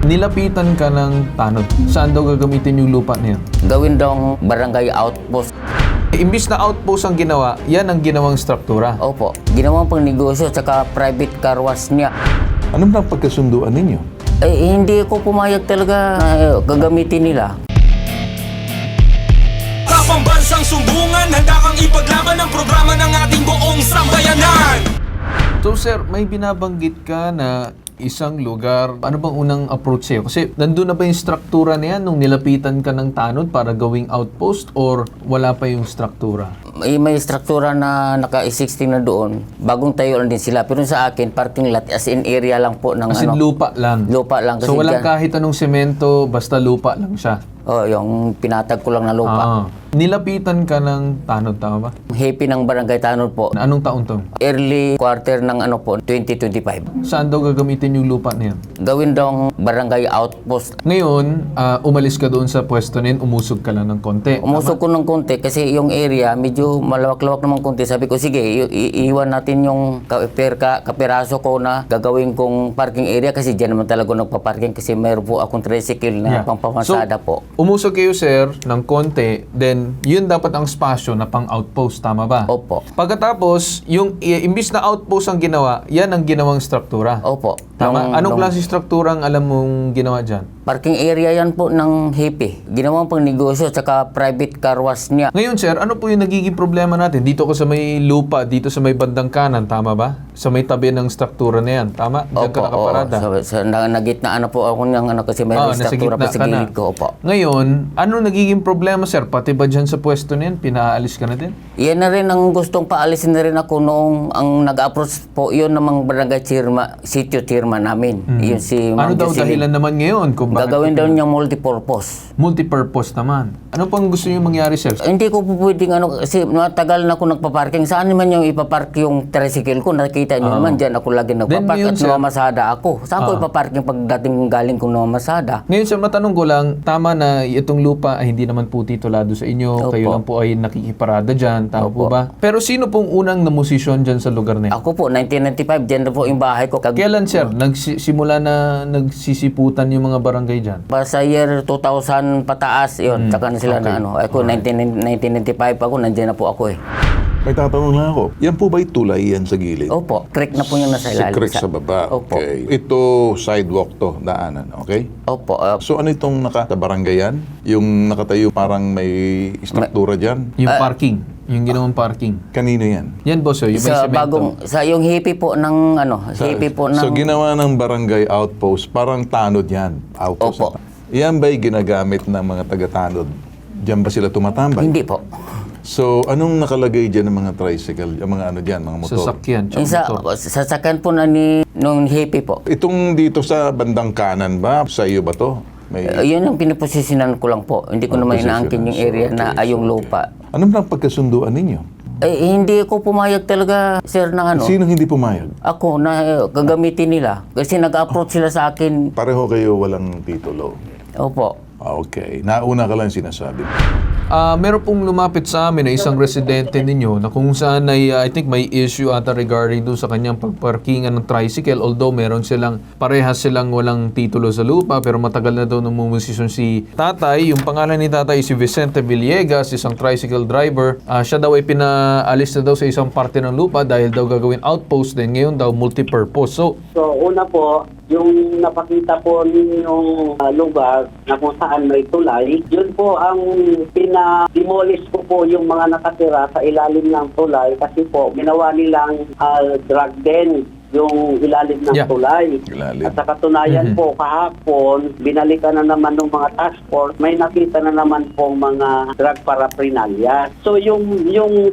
Nilapitan ka ng tanod. Saan daw gagamitin yung lupa na yun? Gawin daw barangay outpost. Imbis na outpost ang ginawa, yan ang ginawang struktura. Opo, ginawang pang negosyo at saka private car wash niya. Anong napagkasunduan ninyo? Hindi ko pumayag talaga na gagamitin nila. Pambansang sumbungan, handa kang ipaglaban ang programa ng ating buong sambayanan. So sir, may binabanggit ka na isang lugar. Ano bang unang approach sa'yo? Kasi nandun na ba yung struktura na yan nung nilapitan ka ng tanod para gawing outpost or wala pa yung struktura? May struktura na naka-existing na doon. Bagong tayo lang din sila. Pero sa akin, parking lot as in area lang po ng As in lupa lang? Lupa lang. So Kasi walang dyan- kahit anong semento, basta lupa lang siya? Oh, yung pinatag ko lang na lupa. Nilapitan ka ng tanod, tama ba? Happy ng barangay Tanod po. Anong taon to? Early quarter ng 2025. Saan daw gagamitin yung lupa na yan? Gawin daw barangay outpost. Ngayon, umalis ka doon sa pwesto na yun, umusog ka lang ng konti. Umusok ko ng konti kasi yung area medyo malawak-lawak naman konti. Sabi ko, sige, iiwan natin yung kapiraso ko na gagawin kong parking area kasi dyan naman talaga nagpa-parking kasi mayroon po akong tricycle na pangpamansada po. Umusog kayo, sir, ng konti, then yun dapat ang spasyo na pang outpost, tama ba? Opo. Pagkatapos, yung imbis na outpost ang ginawa, yan ang ginawang struktura. Opo. Tama? Anong klase struktura ang alam mong ginawa dyan? Parking area yan po ng Happy. Ginawang pang negosyo at saka private car wash niya. Ngayon, sir, ano po yung nagiging problema natin? Dito ko sa may lupa, dito sa may bandang kanan, tama ba? Sa may tabi ng struktura na yan, tama? Diyan ka nakaparada. Nagitnaan na po ako ng kasi may nasa struktura gitna pa sa ka na. gilid ko. Opo. Ngayon, ano nagiging problema, sir? Pati ba dyan sa pwesto na yan, pinaalis ka na din? Yan na rin ang gustong paalisin na rin ako noong ang nag-approach po yun ng mga barangay sitio chairman namin. Yun si Ano Ma'am daw Jocelyn. dahilan naman ngayon? Kung bakit Gagawin daw niyang multipurpose. multipurpose naman. Ano pang gusto niyo mangyari, sir? Hindi ko po pwedeng kasi matagal na ako nagpa-parking. Saan naman yung ipapark yung tricycle ko? Nakita niyo naman dyan ako lagi nagpa-park ngayon, at sir- namasada ako. Saan ko ipaparking pagdating galing kong namasada? Ngayon, sir, matanong ko lang, tama na itong lupa ay hindi naman po titulado sa inyo. Opo. Kayo lang po ay nakikiparada dyan. Tama po Opo. ba? Pero sino pong unang namusisyon dyan sa lugar na yan? Ako po, 1995, dyan na po yung bahay ko. Kailan, sir, nagsimula na nagsisiputan yung mga barangay dyan? Sa year 2000 pataas, yun. Tsaka na sila na ano. Ako, 1995 ako, nandiyan na po ako eh. May tatanong lang ako. Yan po ba'y tulay yan sa gilid? Opo, creek na po yung nasa ilalim. Creek sa baba. Opo. Okay. Ito, sidewalk to, daanan. Okay? Opo. So ano itong sa barangay yan? Yung nakatayo parang may struktura dyan? Yung parking. Yung ginawang parking. Kanino yan? Yan, boss, yung may sa semento. sa yung hippie po ng hippie po ng So ginawa ng barangay outpost, parang tanod yan. Outpost. Opo. Yan ba'y ginagamit ng mga taga-tanod? Diyan ba sila tumatambay? Hindi po. So anong nakalagay dyan ng mga tricycle, yung mga ano dyan, mga motor? Sasakyan. Yung sa motor. sasakyan po na nung hippie po. Itong dito sa bandang kanan ba? Sa iyo ba to? May... Yun ang pinaposisyonan ko lang po. Hindi ko naman inaangkin yung area na yung lupa. Anong napagkasunduan ninyo? Hindi ko pumayag talaga, sir, na ano. Sinong hindi pumayag? Ako na gagamitin nila. Kasi nag-approach sila sa akin. Pareho kayo walang titulo. Opo. Okay. Nauna ka lang sinasabi. Meron pong lumapit sa amin na isang residente ninyo na kung saan ay I think may issue ata regarding doon sa kanyang pagparkingan ng tricycle, although meron parehas silang walang titulo sa lupa, pero matagal na daw numumusisyon si tatay. Yung pangalan ni tatay si Vicente Villegas, isang tricycle driver. Siya daw ay pinaalis na daw sa isang parte ng lupa dahil daw gagawin outpost din. Ngayon daw multipurpose. So una po, yung napakita po ninyong lugar na kung saan may tulay, yun po ang demolish ko po yung mga nakatira sa ilalim ng tulay kasi po ginawa nilang drug den yung ilalim ng tulay. Ilalim. At sa katunayan po, kahapon, binalikan na naman ng mga task force, may nakita na naman po mga drug paraphernalia. So yung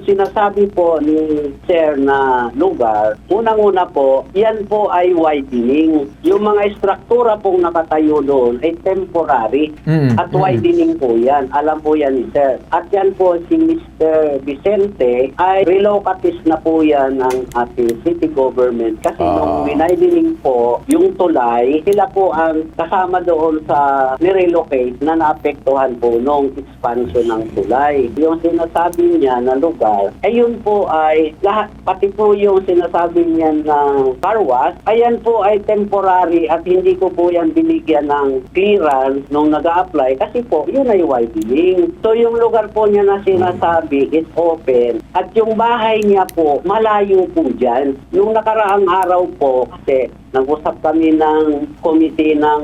sinasabi po ni Sir na lugar, unang-una po, yan po ay widening. Yung mga struktura pong nakatayo doon ay temporary at widening po yan. Alam po yan ni Sir. At yan po si Mr. Vicente ay relocatis na po yan ng ating city government. Kasi nung winaidening po, yung tulay, sila po ang kasama doon sa nirelocate na naapektuhan po nung expansion ng tulay. Yung sinasabi niya na lugar, ayun po ay lahat, pati po yung sinasabi niya ng car wash, ayan po ay temporary at hindi ko po yan binigyan ng clearance nung nag-a-apply kasi po yun ay widening. So yung lugar po niya na sinasabi is open at yung bahay niya po malayo po dyan. Nung nakaraang araw po kasi nag-usap kami ng committee ng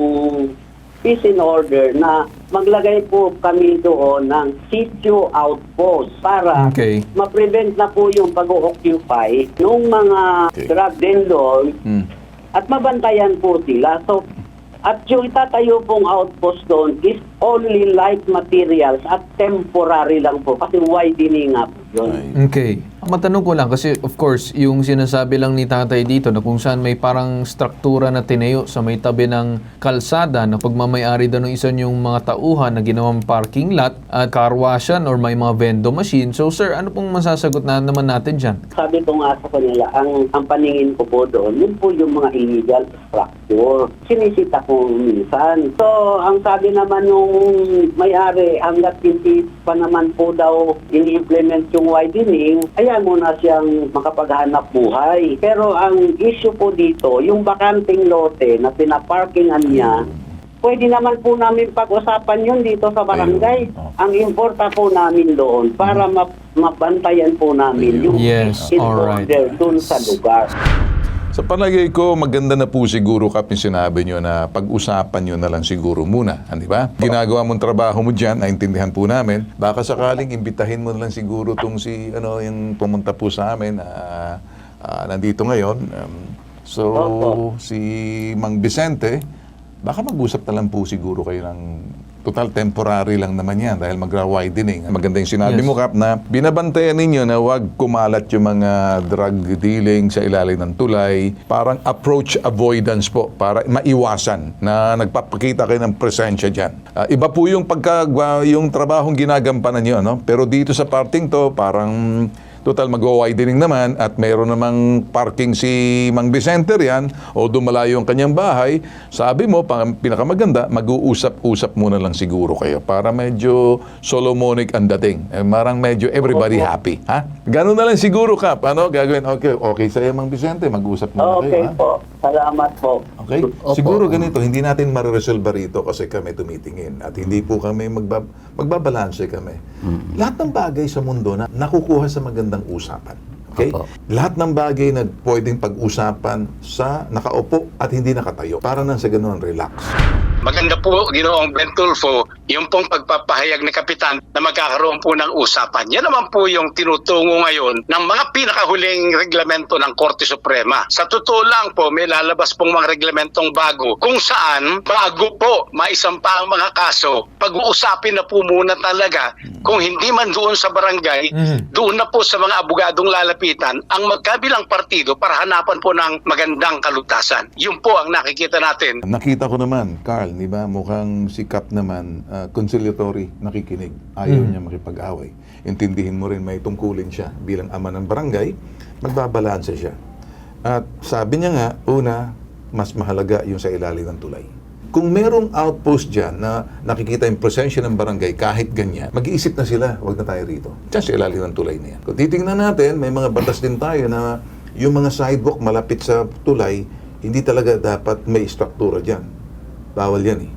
peace and order na maglagay po kami doon ng sitio outpost para Okay. ma-prevent na po yung pag-occupy ng mga drug vendors at mabantayan po sila. So, at yung itatayo pong outpost doon is only light materials at temporary lang po kasi widening up yun. Okay. Matanong ko lang kasi of course, yung sinasabi lang ni tatay dito na kung saan may parang struktura na tinayo sa may tabi ng kalsada na pagmamayari daw ng isa yung mga tauhan na ginawang parking lot at car washan or may mga vendo machine. So sir, ano pong masasagot na naman natin dyan? Sabi ko nga sa kanila, ang paningin ko po doon, yun po yung mga illegal structure. Sinisita ko minsan. So, ang sabi naman nung may-ari, hanggat hindi pa naman po daw ini-implement yung widening, ayan muna siyang makapaghanap buhay. Pero ang issue po dito, yung bakanting lote na pinaparkingan niya, pwede naman po namin pag-usapan yun dito sa barangay. Ang importa po namin doon para mabantayan po namin yung Yes, in alright. order doon sa lugar. Sa palagay ko, maganda na po siguro, Kap, yung sinabi nyo na pag-usapan nyo na lang siguro muna. Di ba? Ginagawa mong trabaho mo dyan, naintindihan po namin. Baka sakaling imbitahin mo na lang siguro itong yung pumunta po sa amin, nandito ngayon. Si Mang Vicente, baka mag-usap na lang po siguro kayo ng total temporary lang naman yan dahil magra-widening. Maganda yung sinabi mo, Kap, na binabantayan ninyo na wag kumalat yung mga drug dealing sa ilalim ng tulay. Parang approach avoidance po para maiwasan na nagpapakita kayo ng presensya dyan. Iba po yung yung trabahong ginagampanan nyo, no? Pero dito sa parting to, parang total mag-widening naman at mayroon namang parking si Mang Vicente yan o dumalayo ang kanyang bahay. Sabi mo, pinakamaganda, mag-uusap-usap muna lang siguro kayo para medyo Solomonic ang dating. Marang medyo everybody happy. Ha? Ganun na lang siguro, Kap. Ano? Gagawin, okay sa'yo, Mang Vicente, mag-usap muna Okay kayo. Ha? po. Salamat po. Okay? Opo. Siguro ganito, hindi natin mariresolve rito kasi kami tumitingin at hindi po kami magbabalanse kami. Lahat ng bagay sa mundo na nakukuha sa magandang usapan. Okay? Opo. Lahat ng bagay na pwedeng pag-usapan sa nakaupo at hindi nakatayo. Para nang sa ganoon, relax. Maganda po, Ginoong Ben Tulfo, yung pong pagpapahayag ni Kapitan na magkakaroon po ng usapan. Yan naman po yung tinutungo ngayon ng mga pinakahuling reglamento ng Korte Suprema. Sa totoo lang po, may lalabas pong mga reglamentong bago kung saan bago po maisampa ang mga kaso, pag-uusapin na po muna talaga kung hindi man doon sa barangay, doon na po sa mga abogadong lalapitan ang magkabilang partido para hanapan po ng magandang kalutasan. Yun po ang nakikita natin. Nakita ko naman, Carl, di ba, mukhang si Kap naman, conciliatory, nakikinig. Ayaw niya makipag-away. Intindihin mo rin may tungkulin siya bilang ama ng barangay, magbabalanse siya. At sabi niya nga, una, mas mahalaga yung sa ilalim ng tulay. Kung merong outpost dyan na nakikita yung presensya ng barangay kahit ganyan, mag-iisip na sila, wag na tayo rito. Diyan sa ilalim ng tulay na yan. Kung titingnan natin, may mga batas din tayo na yung mga sidewalk malapit sa tulay, hindi talaga dapat may struktura dyan. Bawal yan eh.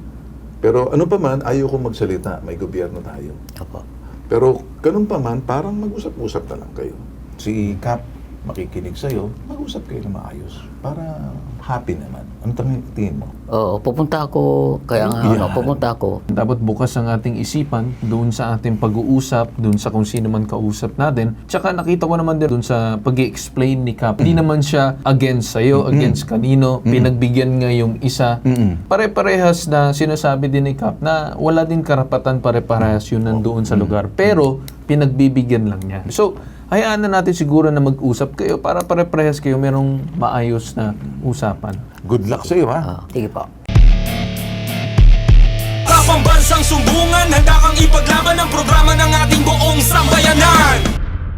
Pero ano pa man, ayaw kong magsalita, may gobyerno tayo. Opo. Pero ganun pa man, parang mag-usap-usap na lang kayo. Si Kap, makikinig sa'yo, mag-usap kayo na maayos. Para happy naman. Ano tingin mo? Oo, pupunta ako. Kaya nga, Yan. pupunta ako. Dapat bukas ang ating isipan doon sa ating pag-uusap, doon sa kung sino man kausap natin. Tsaka nakita ko naman din doon sa pag-i-explain ni Kap. Hindi naman siya against sa'yo, against kanino. Pinagbigyan nga yung isa. Pare-parehas na sinasabi din ni Kap na wala din karapatan pare-parehas yun nandoon sa lugar. Pero pinagbibigyan lang niya. So, hayaan na natin siguro na mag-usap kayo para pare-parehas kayo merong maayos na usapan. Good luck sa'yo, ha? Sige po. Pambansang sumbungan, handa kang ipaglaban ang programa ng ating buong sambayanan.